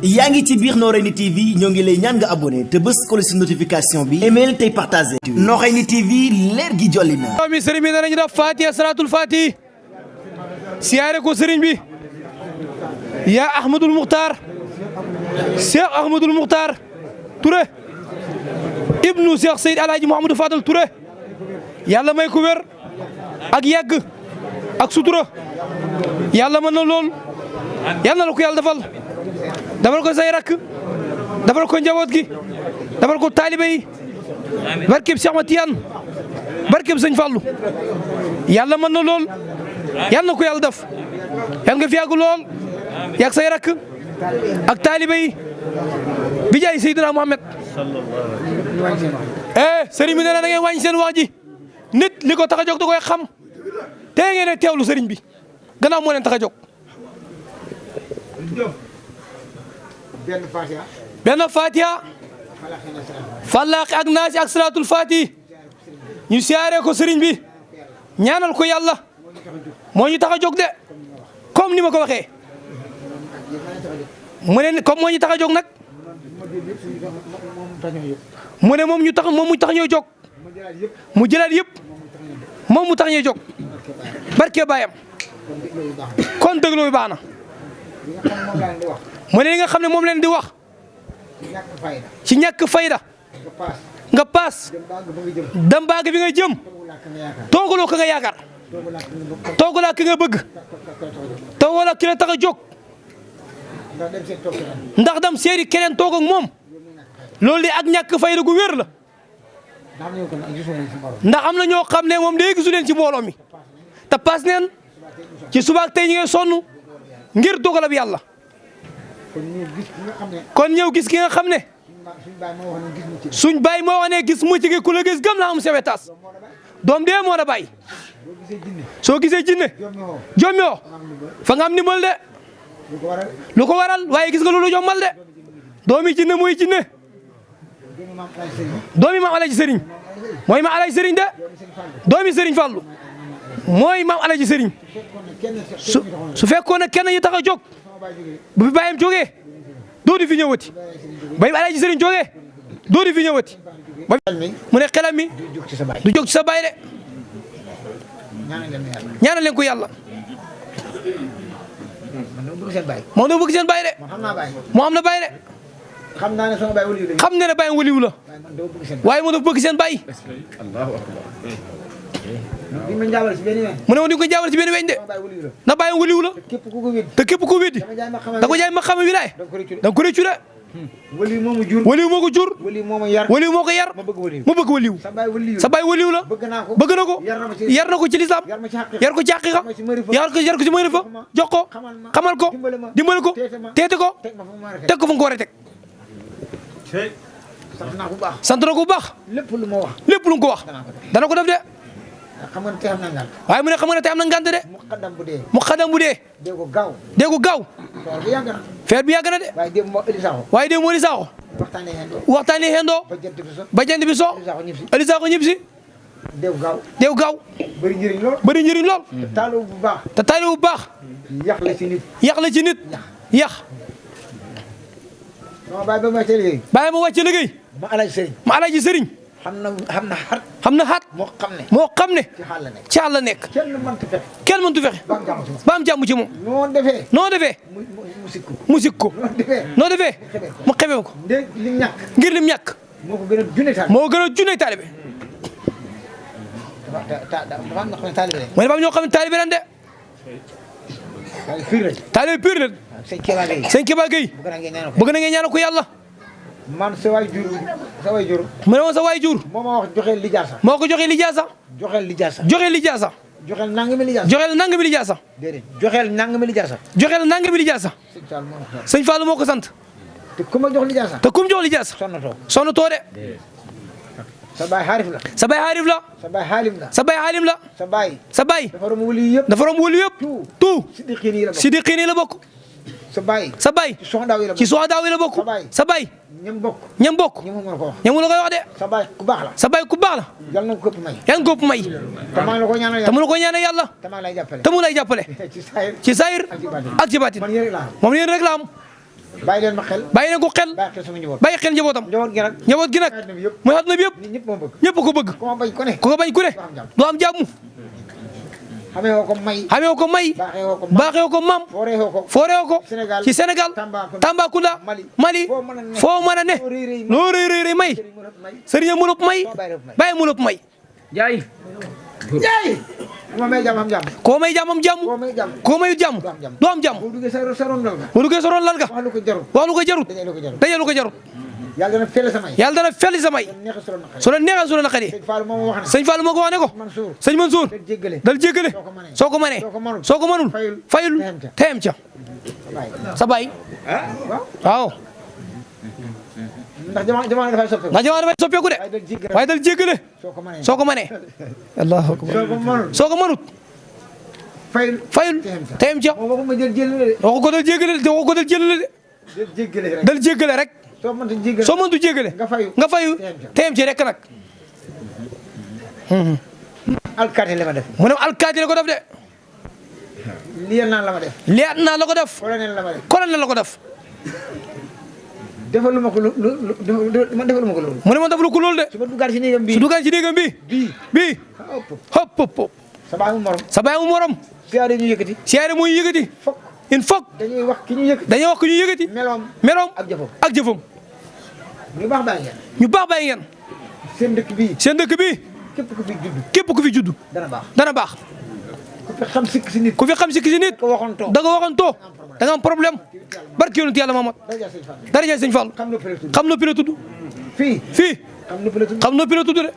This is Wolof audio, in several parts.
yaa ngi ci biir Noreyni TV ñoo ngi lay ñaan nga abonné te bës ko ci notification bi email tey partagé. Noreyni TV leer gi jolli na. mi sëriñ bi danañu def Fatiha salatul Fatiha siyaare ko sëriñ bi yaa Ahmadul Muxtaar Cheikh Ahmadul Muxtaar Touré ibnu Cheikh Seyd Alhaji Mouhamadou Fadal Touré yàlla may ko wér ak yàgg ak sutura yàlla mën na lool yàlla na la ko yàlla defal ko say rakk defal ko njaboot gi defal ko taalibe yi barkeb Cheikh Ahmad Tijaan barkeb Sëñ Fallu yàlla mën na lool yàlla na ko yàlla def yàlla nga fi yàgg lool yàgg say rakk ak taalibe yi bi jaay Seydina Muhammad sëriñ bi nee na da ngeen wàññi seen wax ji nit li ko tax a jóg da koy xam te ngeen ne teewlu sëriñ bi gannaaw moo leen tax a jóg benn Fatiha Falaq ak Naas ak salaatul Fatiha ñu siyaaree ko sëriñ bi ñaanal ko yàlla moo ñu tax a jóg de comme ni ma ko waxee mu ne comme moo ñu tax a jóg nag mu ne moom mu tax ñoo jóg mu jëlaat yëpp moom mu tax ñoo jóg barke baayam kon dëglu bi baax na mu ne li nga xam ne moom leen di wax ci ñàkk fayda nga paas dem baag bi nga jëm toogaloo ka nga yaakaar toogaloo ka nga bëgg toogaloo ki la tax a jóg ndax dem seeri keneen toog ak moom loolu de ak ñàkk fayda gu wér la ndax am na ñoo xam ne moom day gisu leen ci mbooloo mi te paas neen ci subaak tey ñi ngay sonn ngir dogalab yàlla kon ñëw gis ki nga xam ne suñ baay moo wax ne gis mucc gi ku la gis gëm la am sewetaas doom dee moo la bàyyi soo gisee jinne jommi oo fa nga am ndimbal de lu ko waral waaye gis nga loolu jommal de doomi jinne mooy jinne doomi maam Alaji Sëriñ mooy maam Alaji Sëriñ de doomi Sëriñ Fallu mooy maam Alaji Sëriñ su fekkoon ne kenn ñu tax a jóg bu fi bàyyam jógee doo di fi ñëwati ba Alaji Sëriñ jógee doo di fi ñëwati mu ne xelam mi du jóg ci sa baay de ñaanal leen ko yàlla moom doo bëgg seen baay de moo am na baay de xam naa ne sama baay waliw la xam ne baay waliw la waaye moo dafa bëgg seen baay mu ne woon di ko jaawal ci benn weñ de na baay waliw la te képp ku weddi da ko jaay ma xam wilaay da ko rëccu de waliw moo ma jur waliw moo ko jur waliw moo ma yar waliw moo ko yar ma bëgg waliw sa baay waliw la bëgg na ko yar na ko ci lislaam yar ko ci àqiqa yar ko ci mërifa jox ko xamal ko dimbali ko teete ko teg ko fu nga ko war a teg sant na ko bu baax lépp lu ma wax lépp lu ko wax dana ko def de xam nga tey am na ngant waaye mu ne xam nga ne tey am na ngant de mu xadam bu dee dee ko gaaw feer bi yàgg na de waaye démb moo Eli Sakho waxtaanee xendoo ba jant bi so Eli Sakho ñib si deew gaaw bëri njëriñ lool te taaliw bu baax yàq la ci nit yàq bàyyi ma wàcce liggéey ma Alaji Sëriñ xam na xat moo xam ne ci àll la nekk kenn mëntu fexe ba am jàmm ci moom noo defee mu sikk ko noo defee mu xamee ko ngir lim ñàkk moo gën a junne taalibe mu ne ba ñoo xam ne taalibe lan de taalibe pire la sëñ Keba Gueye bëgg na ngeen ñaanal ko yàlla man sa waay jur mu ne woon sa waay jur moo ma wax joxeel lijaasa moo ko joxee lijaasa joxeel nangami lijaasa déedéet joxeel nangami lijaasa sëñ Fallu moo ko sant te ku ma jox lijaasa sonnatoo de sa baay xaarif la sa baay xaarif la sa baay xaalim la sa baay xaalim la sa baay dafa romb wali yëpp tout siddiqiin yi la bokk sa baay ci soxdaaw yi la bokk sa baay ñam bokk ñamu la koy wax de sa baay ku baax la yal na ko ëpp may te mu la ko ñaanal yàlla te mu lay jàppale ci saayir ak ci baatin moom yéen rek la am bàyyi leen ma xel. bàyyi leen ko xel. bàyyi xel sama njaboot. bàyyi xel njabootam. njaboot gi nag. mooy àdduna bi yëpp. ñëpp moo bëgg. ñëpp ko bëgg. ku ma bañ ku ne. ku ko bañ ku ne. doo am jàmm. xamee woo ko may. xamee woo ko may. baaxee woo ko maam. fooree woo ko. ci Sénégal. Tambacounda. Mali. foo mën a ne. loo rëy may. sëriñ mu lëpp may. bàyyi mu lëpp may. jaay. koo may jàmm am jàmm. koo may jàmm am jàmm. koo mayu jàmm doo am jàmm. boo duggee sa ron lal ga. boo duggee sa ron lal ga. wax lu ko jarut. wax lu ko jarut. daje lu ko jarut. yàlla dana felli samay. yàlla dana felli samay. su la neexee su la naqari. sëñ Fallou moo ko wax ne ko. sëñ Mansour dal jéggale. soo ko mënee soo ko mënul fayul teyam ca. sa baay. waaw. ndax jamono dafay soppeeku. ndax jamono dafay soppeeku de. waaye dal jéggale. soo ko mënee. allahu akbar. soo ko mënut. fayul teyam ca. waxu ko dal jéggale de waxu ko dal jëlale de. dal jéggale rek. soo mëntu jéggale nga fayu teyam ci rek nag. alkaati la ma def. mu ne alkaati la ko def de. liyaan naa la ma def. liyaan naa la ko def. colonel la ma def. colonel la ko def. defaluma ko man defaluma ko loolu. mu ne man defaluma ko loolu de. su ma duggaat ci néegam bii. su duggaat ci néegam bii. bii. hop. sa baay mu morom. sa baay mu morom. siyaare ñu yëkkati. siyaare mooy yëkkati. fokk il faut. dañuy wax ki ñu yëkkati. dañuy wax ki ñu yëkkati. meloom ak jëfam. ñu baax bàyyi ngeen. ñu baax bàyyi ngeen. seen dëkk bii. seen dëkk bii. képp ku fi judd. dana baax. ku fi xam sikk si nit. da nga waxoon da nga am problème. barke yonent yàlla Muhammad. daraja sëñ Fall. xam noppi la tudd. fii. xam noppi la tudd de.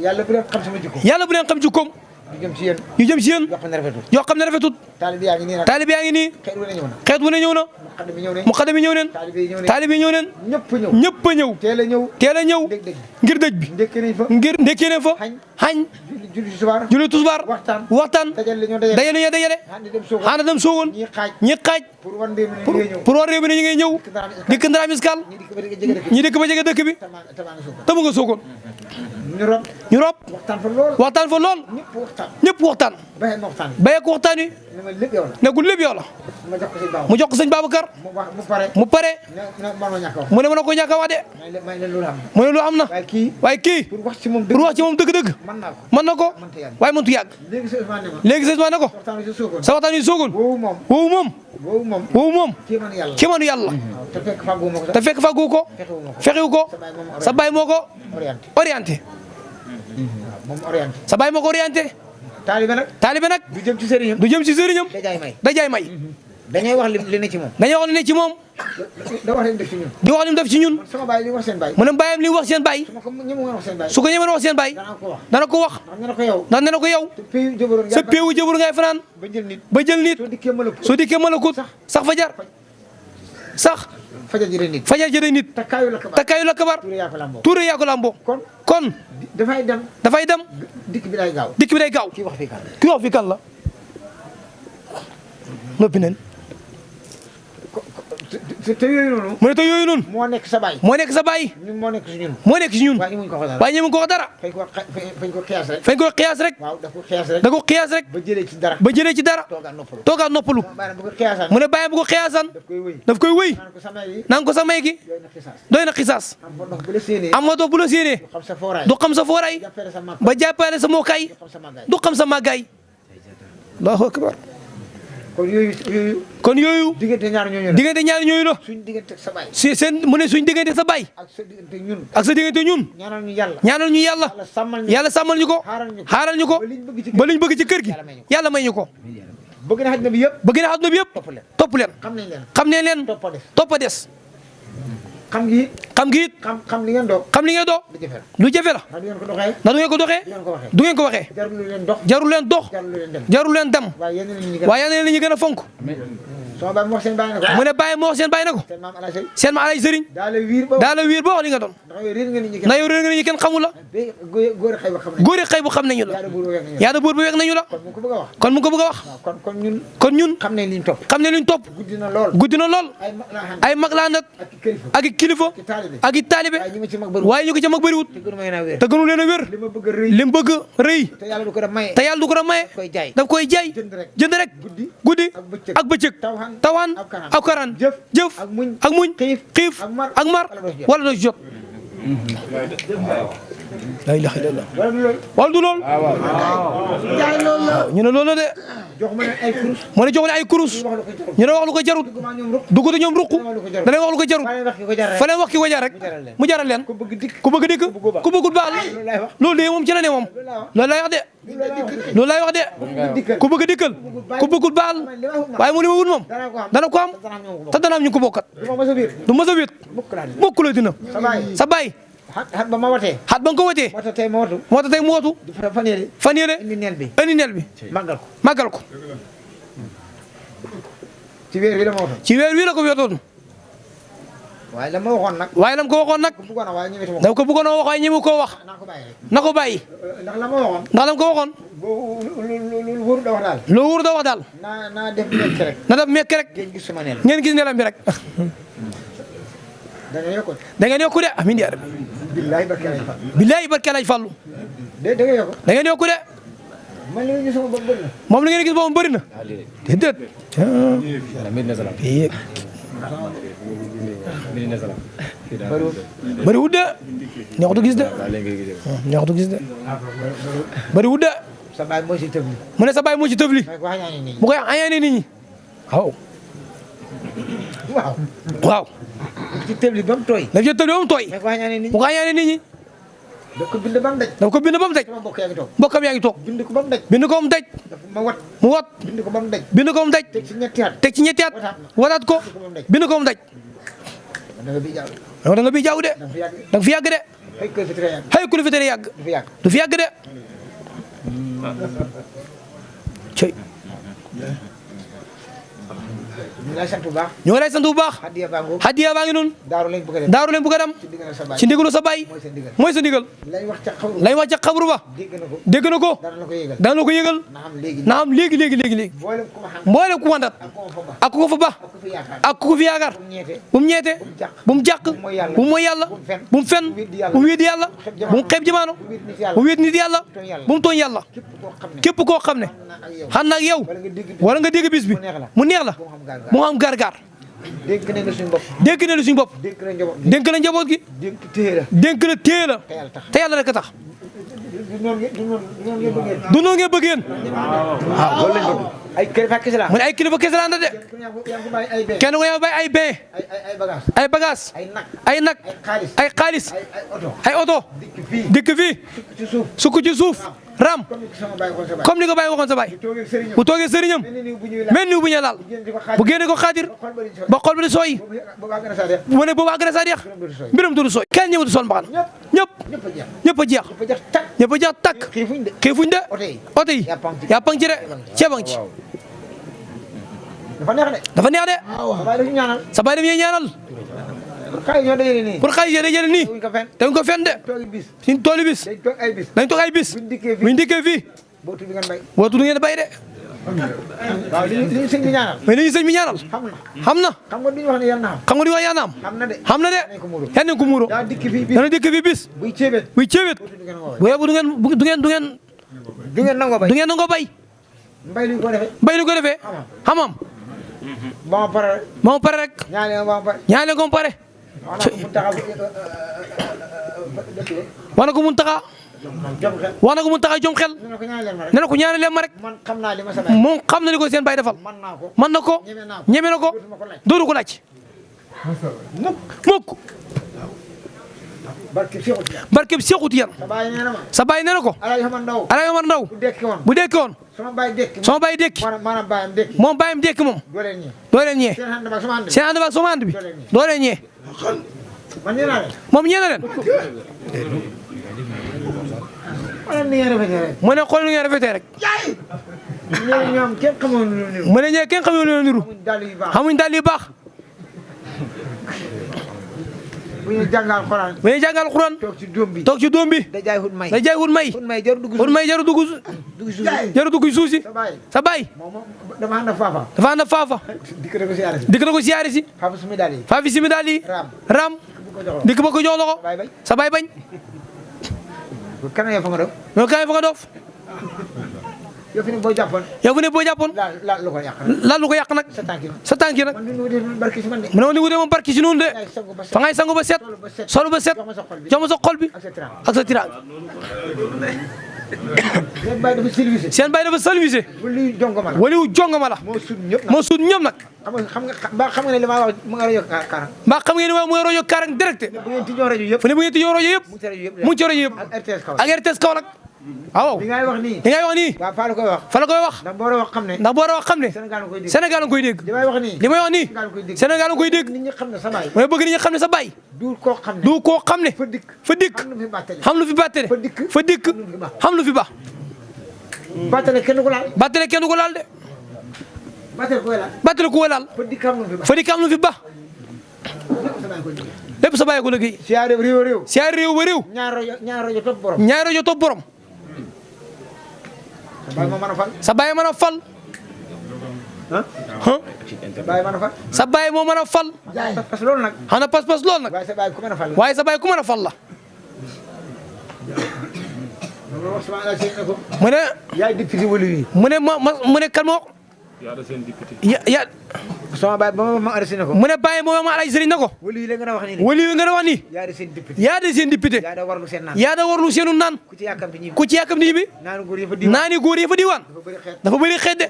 yàlla bu leen xam sama jikko. yàlla bu leen xam jikkoom. ñu jëm ci yéen. yoo xam ne rafetut. taalibe yaa ngi nii nag. taalibe yaa ngi nii. xeet wu ne ñëw na. muqaddam yi ñëw neen. taalibe yi ñëw neen. ñëpp a ñëw. teel a ñëw. ngir dëj bi. ngir ndekkee ne fa. xañ. julli tisbaar. waxtaan. dajale ñoo dajale. xaana dem soowoon. ñi xaaj. pour war réew mi ne ñu ngay ñëw. dikk Ndara Miskal. ñi dëkk ba jege dëkk bi. tamu nga soogoon. ñu rob. waxtaan fa lool. ñëpp waxtaan. bayee ko waxtaan wi. nekkul lépp yow la. mu jox ko sëñ Babacar. mu pare. mu ne mën na ko ñàkk a wax de. mu ne lu am na. waaye kii pour wax ci moom dëgg-dëgg. mën na ko waaye mëntu yàgg. léegi sëñ ne ko. sa waxtaan wi soogoon. woowu moom. kéemaanu yàlla. te fekk fàggu ko. fexewu ko. sa baay moo ko orienté. sa baay moo ko orienté. taalibe nag. du jëm ci sëriñam. da jaay may. dañuy wax li ne ci moom. di wax li mu def ci ñun. mu ne baayam li mu wax seen baay. su ko ñemee wax seen baay. dana ko wax. ndax nee na ko yow. sa péewu jëbur ngay fanaan. ba jël nit. soo dikkee malakut sax fajar. sax. fajar jëre nit. takkaayu la kabar. tuure yaa ko lamboo. kon. dafay dem. dikk bi day gaaw. kii wax fi kan la. noppi neen. te yooyu noonu. mu ne te yooyu noonu. moo nekk sa baay. ñun moo nekk si ñun. waaye ñemuñ ko wax dara. fañ ko xiyaas rek. waaw da ko xiyaas rek. ba jëlee ci dara. toogaat noppalu. mu ne bàyyi bu ko xiyaasan. daf koy wëy. naan ko sa may gi. doy na xisaas. am nga dox bu la séenee. du xam sa fooraay. ba jàppale sa mookaay. du xam sa màggaay. Allahu akbar. kon yooyu. diggante ñaar ñooyu la. mu ne suñ diggante sa baay. ak sa diggante ñun. ñaanal ñu yàlla. yàlla sàmmal ñu ko. xaaral ñu ko. ba liñ bëgg ci kër gi. yàlla may ñu ko. bëgg na àdduna bi yëpp. topp leen. xam ne leen. toppa des. xam gi it. xam li ngeen doo. lu jafe la. ndax du ngeen ko doxee. du ngeen ko waxee. jarul leen dox. jarul leen dem. waaye yal na leen ñu gën a fonk. sama baay moo seen bàyyi na ko. mu ne bàyyi moo seen bàyyi na ko. seen maam alay sëriñ. daal la wiir ba wax li nga doon. ndax yow réer nga nit ñi kenn xamul la. góor xëy bu xam nañu la. yaada buur bi weeg nañu la. kon mu ko bëgg a wax. kon ñun. xam ne liñ topp. guddi na lool. ay mag laa nag. ak i kilifa. ak i taalibe. waaye ñu ko ca mag bëriwut. te gënu leen a wér. li mu bëgg rëy. te yàlla du ko da maye. daf koy jaay. jënd rek. guddi ak bëccëg. tawaan ak karaan. jëf ak muñ. xiif ak mar. wala doo jot. la ilaha illallah. wala du lool. ñu ne loolu de. mu ne jox leen ay kurus. ñu ne wax lu ko jarut. dugg ñoom ruq. da leen wax lu ko jarut. fa leen wax ki ko jar rek. mu jaral leen. ku bëgg dikk ku bëggul baal. loolu de moom ci la ne moom. loolu lay wax de. loolu lay wax de. ku bëgg dikkal ku bëggul baal. waaye mu li ma wut moom. dana ko am te dana am ñu ko bokkat. du mës a wét. bokk la dina. sa baay. xat ba ma watee. xat ba nga ko watee. moo tax tey mu watu. fan yére. indi nel bi. màggal ko. ci weer wi la ma watoon. ci weer wi la ko wetoon. waaye la ma waxoon nag. waaye lam ko waxoon nag. da ko bëggoon a wax waaye ñëmu koo wax. na ko bàyyi. ndax la ma waxoon. ndax lam ko waxoon. lu wóor da wax daal. lu wóor da wax daal. naa def mekk rek. na def mekk rek. ngeen gis nelam bi rek. da ngeen yokku de amiin yaa rabbi. billahi barke Alaaji Fallu. da ngeen yokku de. man li ngeen gis sama bopp bëri na. moom li ngeen gis boobu bëri na. déedéet. bëriwut de. neexutu gis de. neexutu gis de. bëriwut de. sa baay moo ci tëbli. mu ne sa baay moo ci tëbli. mu koy añaane nit ñi. waaw. waaw. ci tëbli ba mu tooy. daf ci tëbli ba mu tooy. mu ko añaane nit ñi. daf ko bind ba mu daj. daf ko bind ba mu daj. mbokkam yaa ngi toog. bind ko ba mu daj. bind ko ba mu daj. mu wat. bind ko ba mu daj. bind ko ba mu daj. teg ci ñetti at. teg ci ñetti at. wataat ko. bind ko ba mu daj. da nga bii jaaw de. da nga fi yàgg de. xëy ku li fi tere yàgg. du fi yàgg de. cey. ñu ngi lay sant bu baax. ñu ngi lay sant bu baax. hadiya baa ngi noonu. daaru leen bëgg a dem. ci ndigalu sa baay. mooy sa ndigal. lay wax ca xabru ba. dégg na ko. dana la ko yëgal. na am léegi. mboolem ku mandat. ak ku ko fa ba. ak ku ko fi yaakaar. bu mu ñeete. bu mu jàq. bu mu mooy yàlla. bu mu fen. bu mu wéet yàlla. bu mu xeeb jamaano. bu mu wéet nit yàlla. bu mu tooñ yàlla. képp koo xam ne. xam na ak yow. wala nga dégg bis bi mu neex la. mu am gar-gar. dénk nañ la suñu bopp. dénk nañ la suñu bopp. dénk la njaboot gi. dénk la téye la. te yàlla rek a tax. du noonu ngeen bëgg yéen. waaw loolu lañ bëgg. ay kilifa kese la. mu ne ay kilifa kese la de. kenn ku ne bay ay bee. ay bagages. ay nag. ay xaalis. ay oto. dikk fii. sukk ci suuf. ram comme ni ko Baye waxoon sa baay bu toogee sëriñam mel ni bu ñu laal bu génne ko xaatir ba xol bi di sooy bu ne boobu àgg na saa deex mbiram du sooy kenn ñëwatu sol mbaxana ñëpp a jeex takk xiifuñ de oto yi yàppang ci de ceebang ci dafa neex de sa baay daf ñuy ñaanal pour xaalis yi dajale nii dañ ko fen de suñ tooli bis dañ toog ay bis buñ dikkee fii bootu du ngeen bay de mais li ñu sëñ bi ñaanal xam na xam nga duñu wax ne yàlla na am xam na de yan nañ ko muuro dana dikk fii bis buy ceebet bu yebu du ngeen nangoo bay mbay lu ko defee xamam ba ma pare rek ñaane ko pare wax na ko mun taxa jom xel ne na ko ñaanal leen ma rek moom xam na li ko seen baay defal man na ko ñeme na ko doodu ko laaj mukk barke bi Seexu Tijaan sa baay nee na ko Alaaji Omar Ndaw bu dekki woon sama baay dekki moom baayam dekki moom doo leen ñee seen ànd ba sama ànd bi doo leen ñee moom ñee na leen mu ne xool ni ngeen rafetee rek ñoom kenn xamul lu niru. mu ne ñee kenn xamul lu niru. xamuñ dàll yu baax. bu ñuy jàngal Alxuraan. bu ñuy jàngal Alxuraan. toog ci doom bi. toog ci doom bi. da jaay hut may. da jaay hut may. hut may jaru dugg hut may jaru dugg jaru dugg suuf si. sa baay. dafa ànd ak faafa. dafa ànd ak faafa. dikk na ko siyaare si. dikk na ko siyaare si. faafa simi daal yi. faafi simi daal yi. ram dikk ba ko jox loxo. sa baay bañ. kan ya fa nga dof. yow kan ya fa nga dof. yow fi ne boo jàppoon. yow fi ne boo jàppoon. laal lu ko yàq nag. laal lu ko yàq nag. sa tànk yi nag. mu ne ma ni wutee moom barki si noonu de. fa ngay sangu ba set. solu ba set. jox ma sa xol bi. ak sa tiraang. seen baay dafa silvisé. seen baay dafa silvisé. waliyu jongoma la. waliyu jongoma la. moo sut ñëpp nag. xam nga li ma wax mu nga rajo Kaarang. mbaa xam ngeen ne mu nga rajo Kaarang direct. bu ngeen tijjoo rajo yëpp. fu ne bu ngeen tijjoo rajo yëpp. mu ngi ci rajo yëpp. ak RTS Kaolack. waaw li ngay wax nii. li ngay wax nii. waaw fa la koy wax. fa la koy wax. ndax boo wax xam ne. ndax boo wax xam ne. Sénégal nga koy dégg. li may wax nii. li may wax nii. Sénégal nga koy dégg. nit ñi xam ne sa baay. mooy bëgg nit ñi xam ne sa baay. du koo xam ne. du koo xam ne. fa dikk xam lu fi bàttale. fa dikk xam lu fi baax. bàttale kenn ko laal. bàttale kenn ko laal de. bàttale ko laal. bàttale ko laal. fa dikk xam lu fi baax. lépp sa baay ko liggéey. siyaare réew réew. siyaare réew ba réew. ñaar rajo topp borom. ñaar rajo topp borom. sa baay ma mën a fal. sa baay mën a fal. sa baay mën a fal. sa baay moo mën a fal. parce que loolu nag. xam na pas-pas loolu nag. waaye sa baay ku mën a fal la. waaye sa baay ku mën a fal la. mu ne. yaay député wali wi. mu ne mu ne kan moo. ya sama baay ba ma arrêté na ko. mu ne bàyyi moo ma alay sëriñ na ko. wali wi la nga wax nii. wali wi nga wax nii. yaa de seen député. yaa de seen député. yaa da warlu seen naan. yaa da warlu seenu naan. ku ci yàkkamti ñibbi. ku ci yàkkamti ñibbi. naani góor yi fa diwaan. naani góor yi fa diwaan. dafa bëri xeet de.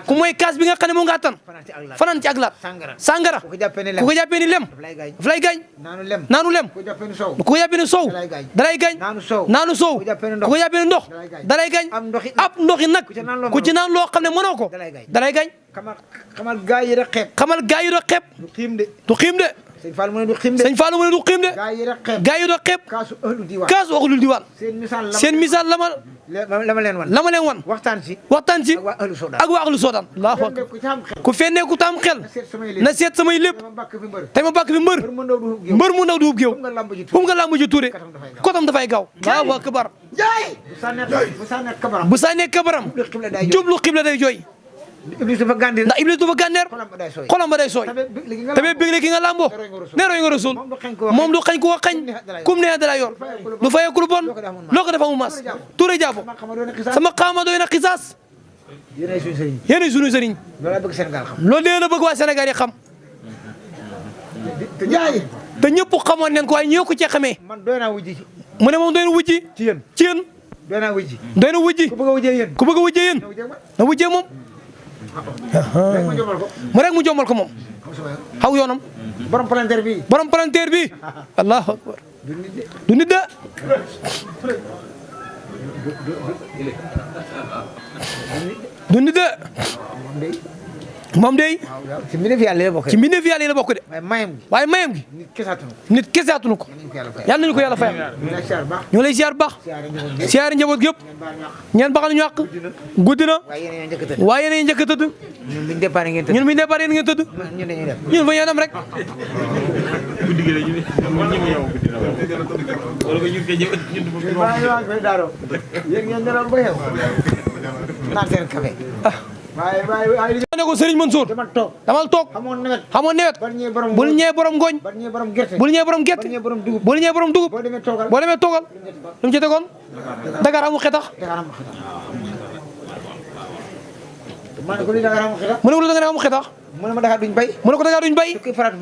ku mooy kaas bi nga xam ne moo nga attan. fanaan ci ak laat. sangara. ku ko jàppee ni lem. daf lay gaañ. naanu lem. ku ko jàppee ni sow. dalay gaañ. naanu sow. ku ko jàppee ni ndox. dalay gaañ. ab ndox yi nag. ku ci naan loo xam ne mënoo ko. dalay gaañ. xamal gaa yi rek xeeb. xamal gaa yi rek xeeb. du xiim de. du xiim de. sëñ Fall mu ne du xiim de. sëñ Fall mu ne du xiim de. gaa yi rek xeeb. gaa yi rek xeeb. kaasu ëllëg diwaan. kaasu ëllëg diwaan. seen misaal la ma leen wan. la ma leen wan. waxtaan ci. ak waa ahlu Soodaan. Allahu akbar. ku fennee ku taam xel. na seet samay lépp. te ma bàkk fi mbër. mbër mu ndaw du hub géew. fu mu nga làmb ji tuure. kotam dafay gaaw. Allahu akbar. bu sànnee kabaram. jublu xibla day jooy. Iblis dafa gàndeer. ndax Iblis dafa gàndeer. xolam ba day sooy. tamit bëgg ki nga làmbo. ne roy nga rasul. moom du xañ ku ko xañ. kum neex dala yor. du fayee ku lu bon. loo ko defa mu mas. tuure jàppo. sama xaama doy na xisaas. yéenay sunu sëriñ. loolu de la bëgg waa Sénégal yi xam. te ñëpp xamoon nañ ko waaye ñoo ko cee xamee. mu ne moom doy na wujji. ci yéen. doy na wujji. ku bëgg a wujjee yéen. na wujjee moom. mu rek mu jomal ko moom. xaw yoonam. borom palanteer bi. allahu akbar. du nit de. du nit de. moom day. ci mbindeef yàlla la bokk. ci mbindeef yàlla la bokk de. waaye mayam gi. nit kese atunu ko. yàlla nañu ko yàlla fayal. ñu ngi lay ziar baax. ziar njaboot gi yëpp. ñeen baxal ñu àq. guddi na. waaye yéen a njëkk a tëdd. ñun bu ñu départ ngeen tëdd. ñun bu ñu départ ngeen tëdd. ñun fa ñu dem rek. ne ko Serigne Mansour damal toog xamoon nawet bul ñëwee borom ngooñ bul ñëwee borom gerte bul ñëwee borom dugub boo demee toogal lu mu ci tegoon Dakar amu xetax mu ne ko lu Dakar amu xetax mu ne ma Dakar duñ bay mu ne ko Dakar duñ bay te kuy faraatu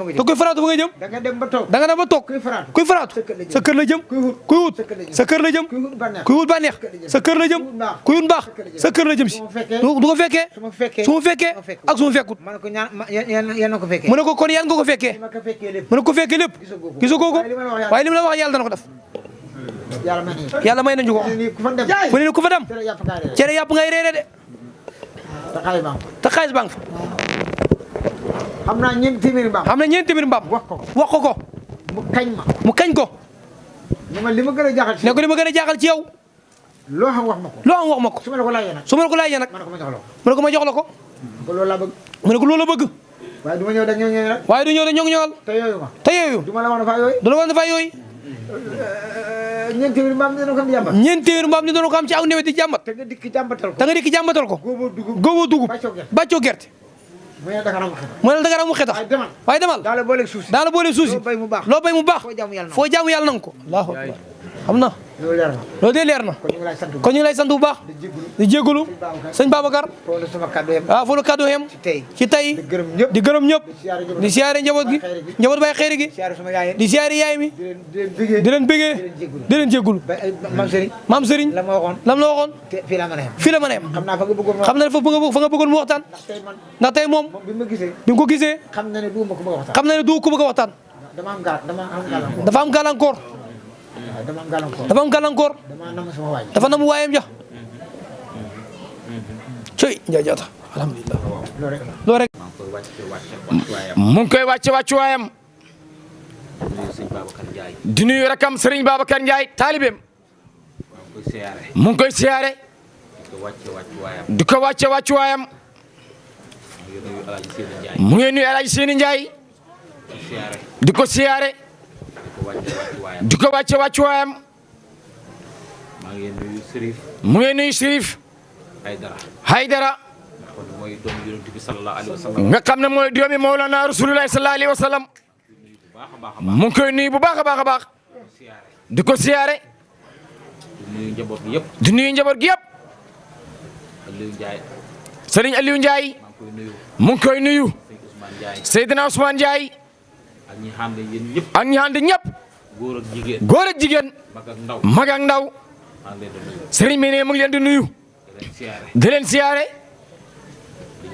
fa nga jëm da nga dem ba toog kuy faraatu sa kër la jëm kuy wut sa kër la jëm kuy wut bànneex sa kër la jëm kuy wut mbaax sa kër la jëm si du ko fekkee su ma fekkee ak su ma fekkut mu ne ko kon yan nga ko fekkee mu ne ko fekkee lépp gisoo ko waaye li ma la wax yàlla dana ko def yàlla may nañu ko fu ne ku fa dem cere yàpp ngay reere de te xaalis baa ngi fa xam naa ñeenti téeméeri mbaam wax ko mu kañ ko ne ko li ma gën a jaaxal ci yow loo xam wax ma ko. loo xam wax ma ko. su ma la ko laajee nag. su ma la ko laajee nag. ma ne ko ma jox la ko. ma ne ko ma jox la ko. ko loolu laa bëgg. ma ne ko loolu la bëgg. waaye du ma ñëw da ñëw rek. waaye du ñëw da ñoŋ-ñoŋal. te yooyu ma. te yooyu. du ma la wax dafa yooyu. du la wax dafa yooyu. ñeent téeméeri mbaam dina ko am di jàmbat. ñeent téeméeri mbaam dina ko am ci aw nawet di jàmbat. te nga dikk jàmbatal ko. te nga dikk jàmbatal ko. góoboo dugub bàccoo gerte. mu ne Dakar amul xetax. mu ne Dakar amul xetax. waaye demal. daa la booleeg suuf si. daa la booleeg suuf si. loo bay mu baax. loo bay mu baax. foo jaamu yàlla nangu ko. Allahu akbar xam na. loolu leer na. loolu de leer na. kon ñu ngi lay sant bu baax. di jégalu. sëñ Babacar. foofu la sama kàddu yem. waaw foofu la kàddu yem. ci tey. di gërëm ñëpp. di siyaare njaboot gi. njaboot bay xeeri gi. di siyaare yaay mi. di leen bëggee. di leen jégalu. maam Serigne. lam la waxoon. fii la mën a yem. fii la mën a yem. xam naa fa nga bëggoon xam na ne fa nga bëggoon mu waxtaan. ndax tey moom. bi mu ko gisee. xam na ne du ko bëgg a waxtaan. xam na ne du ko bëgg a waxtaan. dafa am gàllankoor. dafa am gàllankoor. dafa namu waayam ja. cëy njaajaata alhamdulilah. loolu rek. mu ngi koy wàcce wàccuwaayam. di nuyu rakam Serigne Babacar Ndiaye taalibeem. mu ngi koy siyaare. di ko wàcce wàccuwaayam. mu ngi nuyu El Hadj Seyni Ndiaye. di ko siyaare. di ko wàcce wàccuwaayam. mu ngi nuyu Sérif Haydara nga xam ne mooy doomi Mawlana Rasulullah sallallahu alayhi wa sallam. mu ngi koy nuyu bu baax a baax a baax. di ko siyaare. di nuyu njaboot gi yëpp. Serigne Aliou Ndiaye. mu ngi koy nuyu. Seydina Ousmane Ndiaye. ak ñi ànd ñëpp. góor ak jigéen. mag ak ndaw. Serigne bi ne mu ngi leen di nuyu. di leen siyaare. di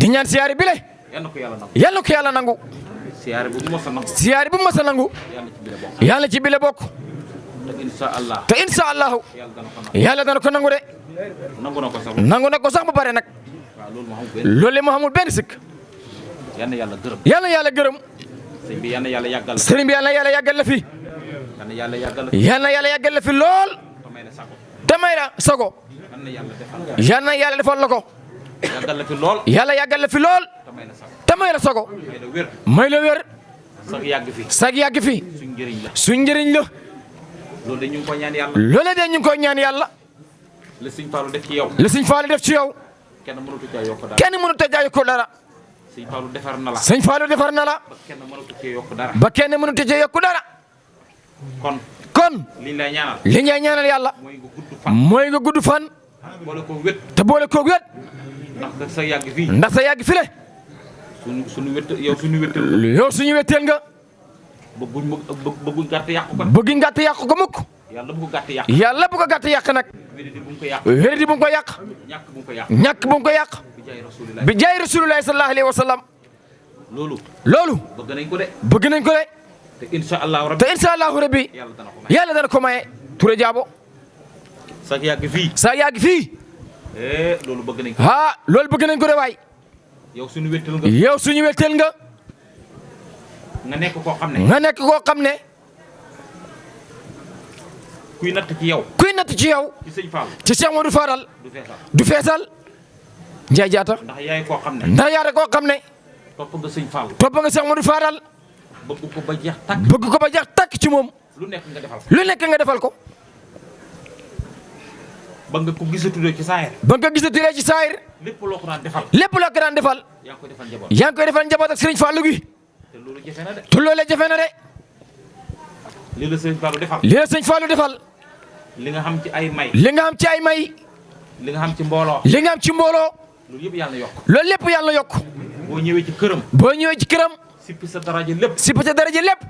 ñaan siyaare bi le. yal na ko yàlla nangu. siyaare bu mu mos a nangu. yàlla ci bile bokk. te incha allahu. yàlla dana ko nangu de. nangu na ko sax ba pare nag. loolu moo xamul benn sikk. yal na yàlla gërëm. sëriñ bi yal na yàlla yàggal la fi. yal na yàlla yàggal la fi lool. te may la sago. yal na yàlla defal la ko. yàlla yàggal la fi lool. te may la sago. may la wér. sag yàgg fi. suñ njëriñ la. loolu de ñu ngi ko ñaan yàlla. loolu de ñu ngi ko ñaan yàlla. la Sëñ Fallou def ci yow. la Sëñ Fallou def ci yow. kenn mënatu caa yokk dara. kenn mënatu caa yokk dara. Sëñ Fallou defar na la. Sëñ Fallou defar na la. ba kenn mënatu cee yokk dara. ba kenn mënatu cee yokk dara. kon. liñ lay ñaanal. li ngay ñaanal yàlla. mooy nga gudd fan. mooy nga gudd fan. boole ko wét. te boole koog wét. ndax sa yàgg fii. ndax sa yàgg file. suñu wét yow suñu wéttal. yow suñu wétteel nga. bëgguñ gàtt yàqu ko. bëgguñ gàtt yàqu ko mukk. yàlla bu ko gàtt yàq. yàlla bu ko gàtt yàq nag. wéradi bu mu ko yàq. wéradi bu mu ko yàq. ñàkk bu mu ko yàq. ñàkk bu mu ko yàq. bi jaay Rasulullah. bi jaay Rasulullah sallallahu alayhi wa sallam. loolu. bëgg nañ ko de. bëgg nañ ko de. te incha allahu rabbi. te incha allahu rabbi. yàlla dana ko maye. Touré Diabo. sa yàgg fii. sa yàgg fii. loolu bëgg nañ ko. loolu bëgg nañ ko de waay. yow suñu wéttal nga. yow suñu wéttal nga. nga nekk koo xam ne. nga nekk koo xam ne. kuy natt ci yow. kuy natt ci yow. ci Sëñ Fall. ci Cheikh Modou Fadal. du feesal. du feesal. Ndiaye Diatta. ndax yaay koo xam ne. ndax yaay koo xam ne. topp nga Sëñ Fall. topp nga Cheikh Modou Fadal. bëgg ko ba jeex takk. bëgg ko ba jeex takk ci moom. lu nekk nga defal ko. lu nekk nga defal ko. ba nga ko gisatulee ci saayir. ba nga ko gisatulee ci saayir. lépp loo ko daan defal. lépp loo ko daan defal. yaa ngi koy defal njaboot. yaa ngi koy defal njaboot ak Serigne Fallou gi. te loolu jafe na de. te loolee jafe na de. li la Sëñ Fallou defal. li la Sëñ Fallou defal. li nga xam ci ay may. li nga xam ci ay may. li nga xam ci mbooloo. li nga xam ci mbooloo. loolu yëpp yàlla yokk. loolu lépp yàlla yokk. boo ñëwee ci këram. boo ñëwee ci këram. sippi sa daraja lépp. sippi sa daraja lépp.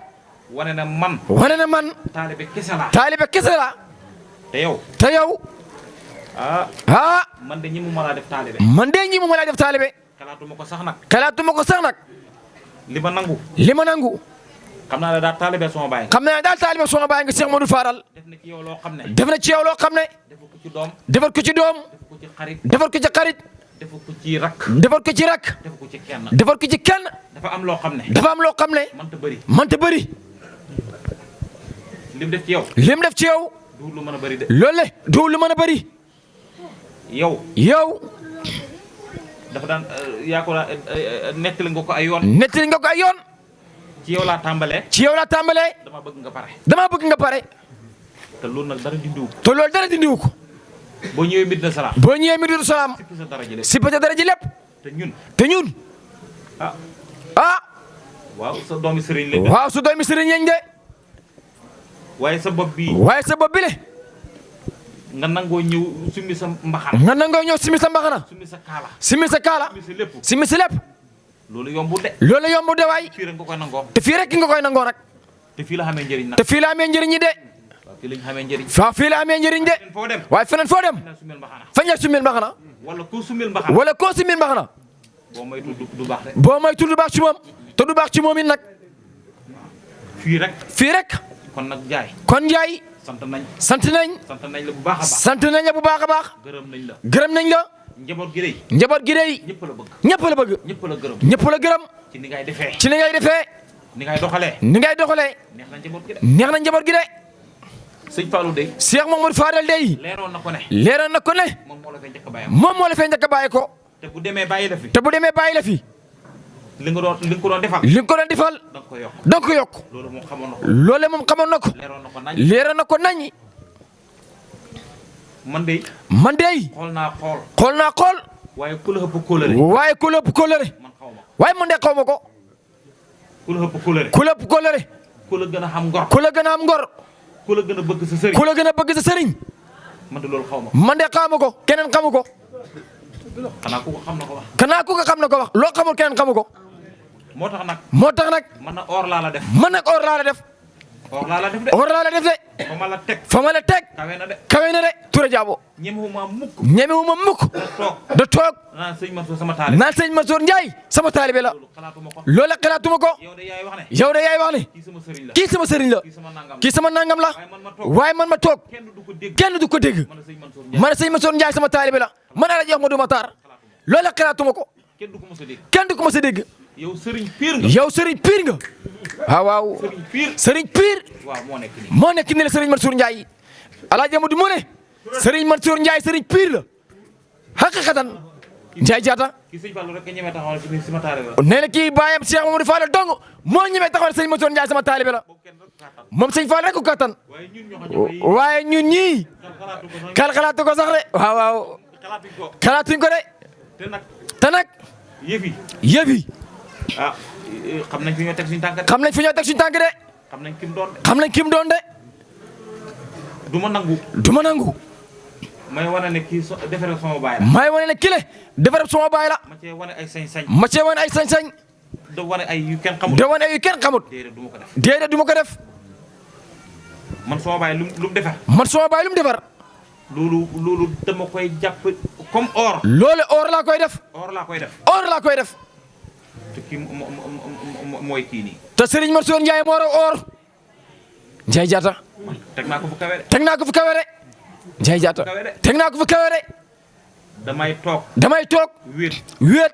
wane na man. wane na man. taalibe kese la. taalibe kese la. te yow. te yow. man de ñi mu mën a def taalibe. man de ñi mu mën a def taalibe. xalaatuma ko sax nag. xalaatuma ko sax nag. li ma nangu. li ma nangu. xam naa ne daal taalibe sama baay. xam naa ne daal taalibe sama baay nga Cheikh Modou Fadal. def na ci yow loo xam ne. def na ci yow loo xam ne. defal ko ci doom. defal ko ci doom. defal ko ci xarit. defal ko ci xarit. defal ko ci rakk. defal ko ci rakk. defal ko ci kenn. defal ko ci kenn. dafa am loo xam ne. dafa am loo xam ne. mënta bëri. mënta bëri. lim def ci yow. lim def ci yow. du lu mën a bëri de. loole du lu mën a bëri. yow. dafa daan yaa ko nettali nga ko ay yoon. nettali nga ko ay yoon. ci yow laa tàmbalee. ci yow laa tàmbalee. dama bëgg nga pare. dama bëgg nga pare. te loolu nag dara dindiwu ko. te loolu dara dindiwu ko. boo ñëwee Medina Salaam. boo ñëwee Medina Salaam. sippi sa dara ji lépp. sippi sa dara ji lépp. te ñun. ah. waaw sa doomi sëriñ lañ de. waaw sa doomi sëriñ lañ de. waaye sa bopp bii. waaye sa bopp bi le. nga nangoo ñëw summi sa mbaxana. nga nangoo ñëw summi sa mbaxana. summi sa kaala. summi sa kaala. summi sa lépp. loolu yombul de. loolu yombul de waay. fii rek nga koy nangoo. te fii rek nga koy nangoo nag. te fii la xamee njëriñ nag. te fii la amee njëriñ ñi de. waaw fii la ñu xamee njëriñ. waaw fii la amee njëriñ de. foo dem. waaye feneen foo dem. fañ la summil mbaxana. wala koo summil mbaxana. wala koo summil mbaxana. boo may tudd du baax de. boo may tudd du baax ci moom. te du baax ci moom it nag. fii rek. fii rek. kon nag Njaay. kon Njaay. sant nañ. sant nañ. sant nañ la bu baax a baax. sant nañ la bu baax a baax. gërëm nañ la. gërëm nañ la. njaboot gi dey. njaboot gi dey. ñëpp la bëgg. ñëpp la bëgg. ñëpp la gërëm. ñëpp la gërëm. ci ni ngay defee. ci ni ngay defee. ni ngay doxalee. ni ngay doxalee. neex na njaboot gi de. neex na njaboot gi de. sëñ Fallou de. Cheikh Mamadou Fadal dey. leeroon na ko ne. leeroon na ko ne. moom moo la fay njëkk a bàyyi. moom moo la fay njëkk a bàyyi ko. te bu demee bàyyi la fi. te bu demee bàyyi la fi. li nga ko doon defal. li nga ko doon defal. da nga ko yokk. da nga ko yokk. loolu moom xamoon na ko. loole moom xamoon na ko. leeroon na ko nañ. leeroon na ko nañ. man de. man de. xool naa xool. xool naa xool. waaye ku la ëpp kóolare. waaye ku la ëpp kóolare. man xaw ma. waaye man de xaw ma ko. ku la ëpp kóolare. ku la ëpp kóolare. ku la gën a xam ngor. ku la gën a am ngor. ku la gën a bëgg sa sëriñ. ku la gën a bëgg sa sëriñ. man de loolu xaw ma. man de xamu ko keneen xamu ko. xanaa ku ko xam na ko wax. xanaa ku ko xam na ko wax loo xamul keneen xamu ko. moo tax nag. moo tax nag. man nag or laa la def. man nag or laa la def. or laa la def de. or laa la def de. fa ma la teg. fa ma la teg. kawe na de. kawe na de Touré Diabo. ñemewuma mukk. ñemewuma mukk. da toog. naan sëñ Mansour sama taalibe. naan sëñ Mansour Ndiaye sama taalibe la. loolu xalaatuma ko. loola xalaatuma ko. yow de yaay wax ne. yow de yaay wax ne. kii sama sëriñ la. kii sama sëriñ la. kii sama nangam la. waaye man ma toog. kenn du ko dégg. kenn du ko dégg. man sëñ Mansour Ndiaye sama taalibe la. man Alaaji Ahmadou Matar. loola xalaatuma ko. kenn du ko mos a dégg. kenn du ko mos a dégg. yow sëriñ piir nga. yow sëriñ piir nga. waaw. sëriñ piir. sëriñ piir. waaw moo nekk nii. moo nekk ni la sëriñ Mansour Ndiaye. Alaaji Ahmadou mu ne. sëriñ Mansour Ndiaye sëriñ piir la. xaqiqatan. Ndiaye jaata. kii sëñ Fallou rek ñemee taxawal ci sama taalibe la. nee na kii baayam Cheikh Mamadou Fadal dong moo ñemee taxawal sëñ Mansour Ndiaye sama taalibe la. moom sëñ Fallou rek ko kattan. waaye ñun ñii. xalaatu ko sax de. waaw. xalaatuñ ko de. te nag. yëf yi. ah xam nañ fi ñoo teg suñu tànk de. xam nañ fi ñoo teg suñu tànk de. xam nañ kim doon de. xam nañ kim doon de. du ma nangu. du ma nangu. may wane ne kii defaree sama baay la. may wane ne kii la defaree sama baay la. ma cee wane ay sañ-sañ. ma cee wane ay sañ-sañ. da wane ay yu kenn xamut. da wane ay yu kenn xamut. déedéet du ma ko def. déedéet du ma ko def. man sama baay lu mu defar. man sama baay lu mu defar. loolu dama koy jàpp comme or. loolu or laa koy def. or laa koy def. or laa koy def. te kii mooy kii nii. te Serigne Mansour Ndiaye moo raw or. Ndiaye jaata. teg naa ko fu kawe de. teg naa ko fu kawe de. Ndiaye jaata. teg naa ko fu kawe de. damay toog. damay toog. wéet.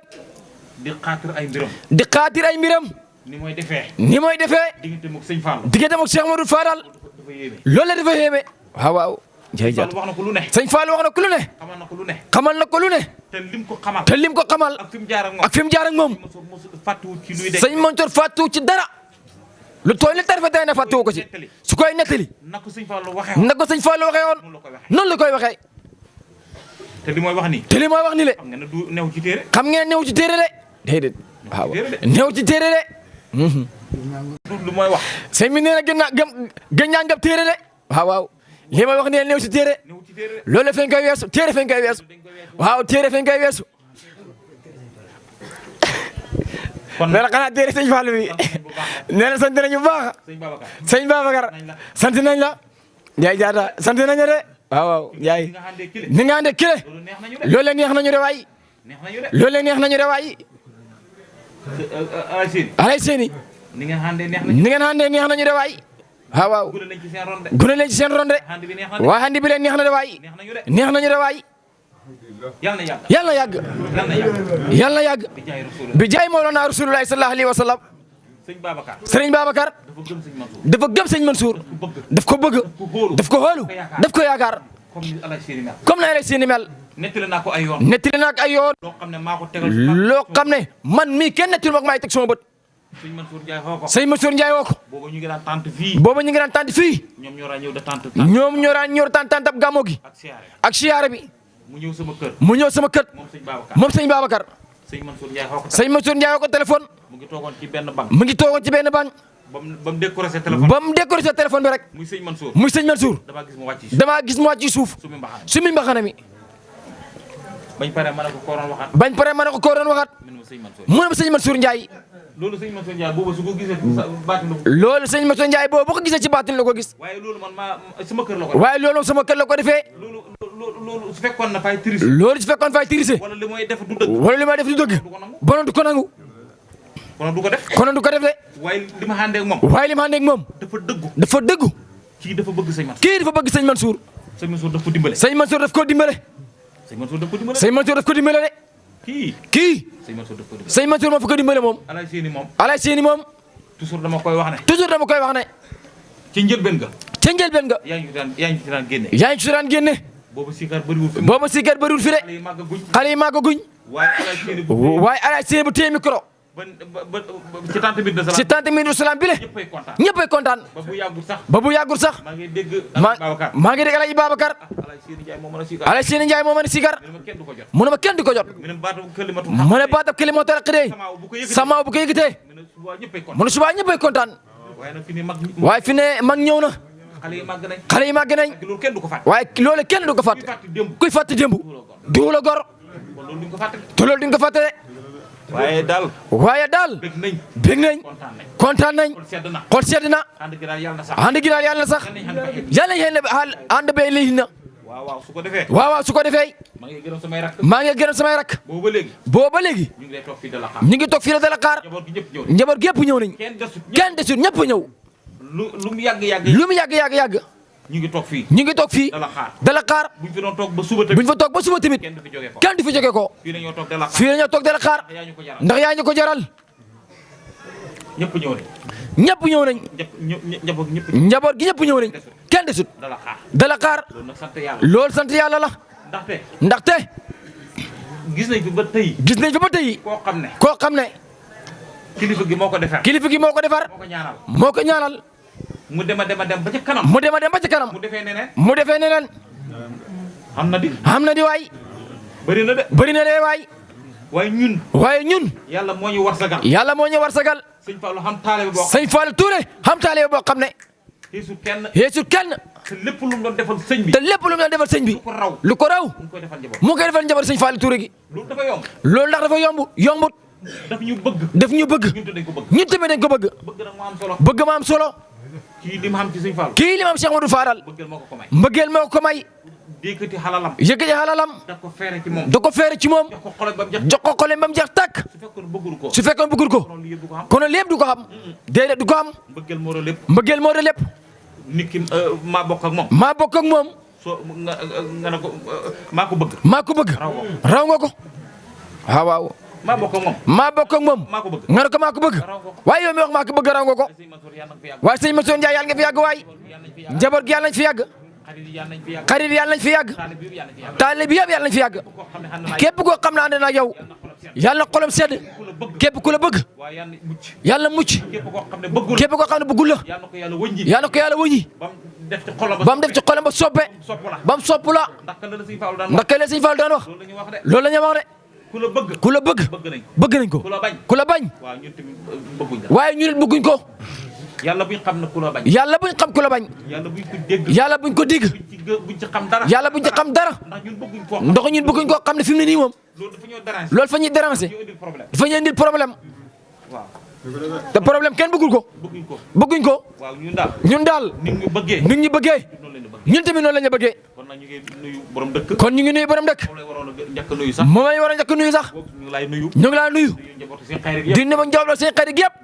di xaatir ay mbiram. di xaatir ay mbiram. ni mooy defee. ni mooy defee. diggante moog sëñ Fallou. diggante moog Cheikh Mamadou Fadal. dafa yéeme. loolu la dafa yéeme. waaw waaw. Ndiaye jaata wax na ko lu ne. sëñ Fallou wax na ko lu ne. xamal na ko lu ne. xamal na ko lu ne. te lim ko xamal. te lim ko xamal. ak fi mu jaar ak moom. ak fi mu jaar ak moom. fàttuwut ci luy de. sëñ Mansour fàttuwut ci dara. lu tooy li tarfe day na fàttuwu ko ci. su koy nettali. na ko sëñ Fallou waxee woon. na ko sëñ Fallou waxee woon. noonu la koy waxee. te li mooy wax nii. te li mooy wax nii le. xam nga ne du new ci téere. xam ngeen new ci téere de. déedéet. waaw new ci téere de. lu mooy wax. sëñ bi nee na gën naa ngab téere de. waaw waaw li may wax nii new ci téere. loolu feeñ koy weesu téere feeñ koy weesu. waaw téere feeñ koy weesu. kon nee na xanaa téere sëñ Fallou bi nee na sant nañu bu baax. sëñ Babacar sant nañ la. Ndiaye jaata sant nañ la de. waaw waaw Ndiaye ni nga àndee kile. loolu neex nañu de waay. loolu neex nañu de waay. alay seeni. ni ngeen àndee neex nañu de waay. waaw waaw gune leen ci seen ronde. waa handi bi leen neex na de waay. neex nañu de waay. yàlla na yàgg. yàlla na yàgg. bi jaay Mawlana Rasulullahi sallallahu alayhi wa sallam. Serigne Babacar dafa gëm sëñ Mansour daf ko bëgg daf ko xoolu daf ko yaakaar comme na lay seeni mel nettali naa ko ay yoon loo xam ne maa ko tegal loo xam ne man mii kenn nettali ma ko maay teg sama bët sëñ Mansour Ndiaye woo ko sëñ Mansour Ndiaye woo ko booba ñu ngi daan tànt fii ñoom ñoo daan ñëw tànt ab gàmmo gi ak siyaare bi mu ñëw sama kër moom sëñ Babacar sëñ Mansour Ndiaye woo ko sëñ Mansour Ndiaye woo ko téléphone mu ngi toogoon ci benn banque ba mu décoré sa téléphone bi rek muy sëñ Mansour damaa gis mu wàcc ci suuf su mi mbaxana mi bañ pare ma ne ko koo doon waxaat mu ne ma sëñ Mansour Ndiaye loolu sëñ Mansour Ndiaye boobu su ko gisee baatin loolu sëñ Mansour Ndiaye boobu bu ko gisee ci baatin la ko gis waaye loolu man sama kër la ko waaye loolu sama kër la ko defee loolu su fekkoon na fay tirise loolu su fekkoon fay tirise wala li may def du dëgg bonoon du ko nangu konoon du ko def de waaye li ma àndee ak moom dafa dëggu kii dafa bëgg sëñ Mansour kii dafa bëgg sëñ Mansour daf ko dimbale sëñ Mansour daf ko dimbale de kii sëñ Mansour moo fa ko dimbale moom alay seeni moom toujours dama koy wax ne ci njëlbeen ga yaa ngi ci daan génne boobu sikar bëriwul fi de xale yi màggaguñ waaye alay seeni bu téye micro ci 30 minutes de ci 30 minutes de salam bi le ñëppay kontaan ba bu yàggul sax maa ngi dégg Alaaji Babacar Alaaji Seeni Njaay moo mën a sikar mu ne ma kenn du ko jot mu ne baatab kalimatu raqidee sama bu ko yëkkatee mu ne subaa ñëppay kontaan waaye fi ne mag ñëw na xale yi màgg nañ waaye loolu kenn du ko fàtte kuy fàtte démb du la gor te loolu duñ ko fàtte de waaye daal bég nañ kontaan nañ xol sedd na ànd gi daal yàlla na sax yàlla nañ ànd bay lii na waaw su ko defee maa ngi gërëm samay rakk booba léegi ñu ngi toog fii la dala xaar njaboot gi yëpp ñëw nañ kenn desul ñëpp ñëw lu mu yàgg ñu ngi toog fii dala xaar buñ fa toog ba suba tamit kenn du fi jóge ko fii la ñoo toog dala xaar ndax yaa ñu ko jaral ñëpp ñëw nañ njaboot gi ñëpp ñëw nañ kenn desut dala xaar loolu sant yàlla la ndaxte gis nañ fi ba tey koo xam ne kilifa gi moo ko defar moo ko ñaanal mu dema dem ba ca kanam mu defee neneen xam na di waay bëri na de waay waaye ñun yàlla moo ñu war sagal sëñ Fallou Touré xam taalibe boo xam ne yeesul kenn te lépp lu mu doon defal sëñ bi lu ko raw mu ngi koy defal njaboot sëñ Fallou Touré gi loolu ndax dafa yombut daf ñu bëgg ñun tamit dañ ko bëgg bëgg ma am solo kii li ma xam ci sëñ Fallou Cheikh Amadou Fadal mbëggeel moo ko may yëkkati xalalam da ko feere ci moom jox ko xolem ba mu jeex tàkk su fekkoon bëggul ko kono lépp du ko xam déedéet du ko xam mbëggeel moo de lépp nit ki maa bokk ak moom nga ne ko maa ko bëgg raw nga ko waaw maa bokk ak moom nga ne ko maa ko bëgg waaye yow mi wax maa ko bëgg raw nga ko waaye sëñ Mansour Ndiaye yàlla nga fi yàgg waay njaboot gi yàlla nañ fi yàgg xarit yàlla nañ fi yàgg taalibe bi yëpp yàlla nañ fi yàgg képp koo xam ne ànd na ak yow yàlla na xolam sedd képp ku la bëgg yàlla na mucc képp koo xam ne bëggul la yàlla na ko yàlla wëññi ba mu def ci xolam ba soppe ba mu sopp la ndax kay la sëñ Fall daan wax loolu la ñu wax de ku la bëgg bëgg nañ ko ku la bañ waaye ñun it bëgguñ ko yàlla buñ xam ku la bañ yàlla buñ ko dégg buñ ci xam dara yàlla buñ ci xam dara ndax ñun bëgguñ koo xam ne fi mu ne nii moom loolu fa ñuy déranger dafa ñu indil problème te problème kenn bëggul ko bëgguñ ko ñun daal nit ñi bëggee ñun tamit noonu la ñu bëggee kon ñu ngi nuyu borom dëkk moom la ñu war a njëkk nuyu sax ñu ngi laa nuyu di nuyu njaboot seen xarit gi yëpp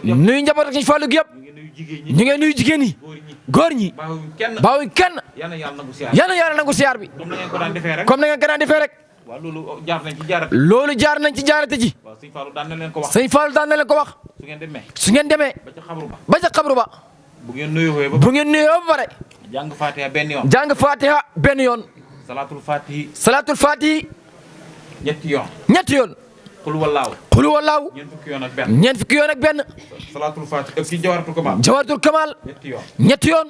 nuyu njaboot ak sëñ Fallou gi yëpp ñu ngi nuyu jigéen ñi góor ñi baawuñ kenn yal na yàlla nangu siyaar bi comme na ngeen ko daan defee rek waaw loolu jaar nañ ci jaarate. loolu jaar nañ ci jaarate ji. waaw sëñ Fallou daan na leen ko wax. sëñ Fallou daan na leen ko wax. su ngeen demee. su ngeen demee. ba ca xabru ba. ba ca xabru ba. bu ngeen nuyoo ba. bu ngeen nuyoo ba pare. jàng Fatiha benn yoon. jàng Fatiha benn yoon. salaatul Fatihi. salaatul Fatihi. ñetti yoon. ñetti yoon. xul wallaaw. xul wallaaw. ñeent fukki yoon ak benn. ñeent fukki yoon ak benn. salaatul Fatihi ak ci jawaratul kamal. jawaratul kamal. ñetti yoon. ñetti yoon.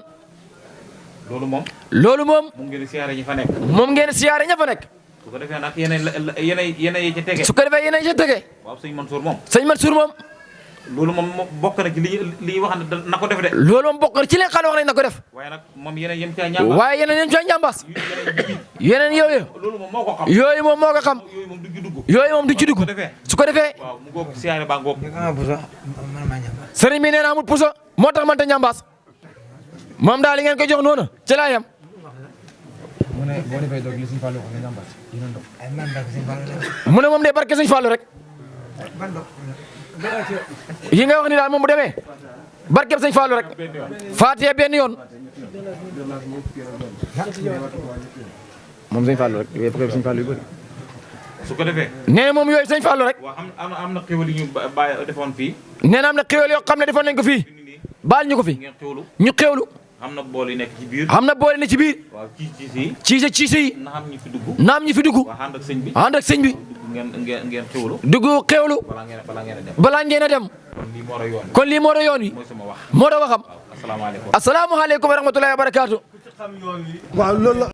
loolu moom. loolu moom. mu ngeen siyaare ñi fa nekk. moom ngeen siyaare ña fa nekk. su ko defee nag yeneen yi ca tege. su ko defee yeneen ca tege. waaw sëñ Mansour moom. sëñ Mansour moom. loolu moom bokk na ci li wax ne na ko def de. loolu moom bokk na ci li nga xam ne wax nañ na ko def. waaye nag moom yeneen yem caa ñaambaas. waaye yeneen yem caa ñaambaas. yeneen yooyu. loolu moom moo ko xam. yooyu moom moo ko xam. yooyu moom du ci dugg. yooyu moom du ci dugg. su ko defee. waaw mu ngoog siyaare baa ngoog. sëriñ bi nee na amul puso moo tax man ta ñaambaas moom daal li ngeen ko jox noonu ci laa yem. mu ne moom de barke sëñ Fallou rek. yi nga wax ni daal moom bu demee barke sëñ Fallou rek. Fatiha benn yoon. moom sëñ Fallou rek yooyu barke sëñ Fallou yu bëri. su ko defee. nee na moom yooyu sëñ Fallou rek. waaw am na xéwal yu ñu bàyyi defoon fii. nee na am na xéwal yoo xam ne defoon nañ ko fii. baal ñu ko fi. ñu xéwlu. am na bool yi nekk ci biir. am na bool yi nekk ci biir. waaw ci ciise yi. naam ñi fi dugg. naam ñi fi dugg. waaw ànd ak sëñ bi. ànd ak sëñ bi. ngeen xéwlu. dugg xéwlu. balaa ngeen a dem. balaa ngeen a dem. kon lii moo doon yoon wi. kon lii moo doon yoon wi. mooy sama wax. moo doon waxam. asalaamaaleykum. asalaamaaleykum wa rahmatullahi wa barakaatu. waaw loolu la